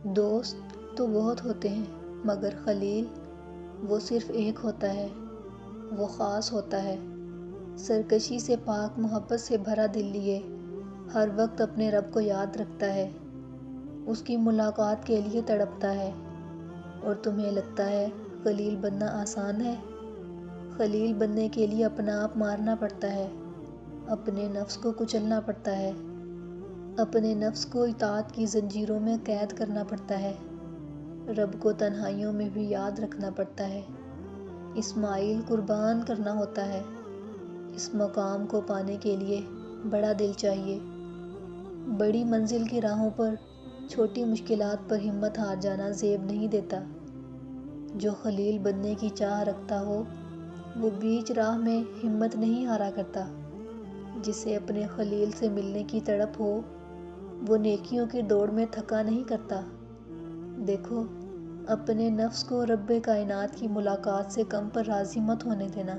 دوست تو بہت ہوتے ہیں مگر خلیل وہ صرف ایک ہوتا ہے۔ وہ خاص ہوتا ہے، سرکشی سے پاک، محبت سے بھرا دل لیے ہر وقت اپنے رب کو یاد رکھتا ہے، اس کی ملاقات کے لیے تڑپتا ہے۔ اور تمہیں لگتا ہے خلیل بننا آسان ہے؟ خلیل بننے کے لیے اپنا آپ مارنا پڑتا ہے، اپنے نفس کو کچلنا پڑتا ہے، اپنے نفس کو اطاعت کی زنجیروں میں قید کرنا پڑتا ہے، رب کو تنہائیوں میں بھی یاد رکھنا پڑتا ہے، اسماعیل قربان کرنا ہوتا ہے۔ اس مقام کو پانے کے لیے بڑا دل چاہیے۔ بڑی منزل کی راہوں پر چھوٹی مشکلات پر ہمت ہار جانا زیب نہیں دیتا۔ جو خلیل بننے کی چاہ رکھتا ہو وہ بیچ راہ میں ہمت نہیں ہارا کرتا۔ جسے اپنے خلیل سے ملنے کی تڑپ ہو وہ نیکیوں کی دوڑ میں تھکا نہیں کرتا۔ دیکھو، اپنے نفس کو رب کائنات کی ملاقات سے کم پر راضی مت ہونے دینا۔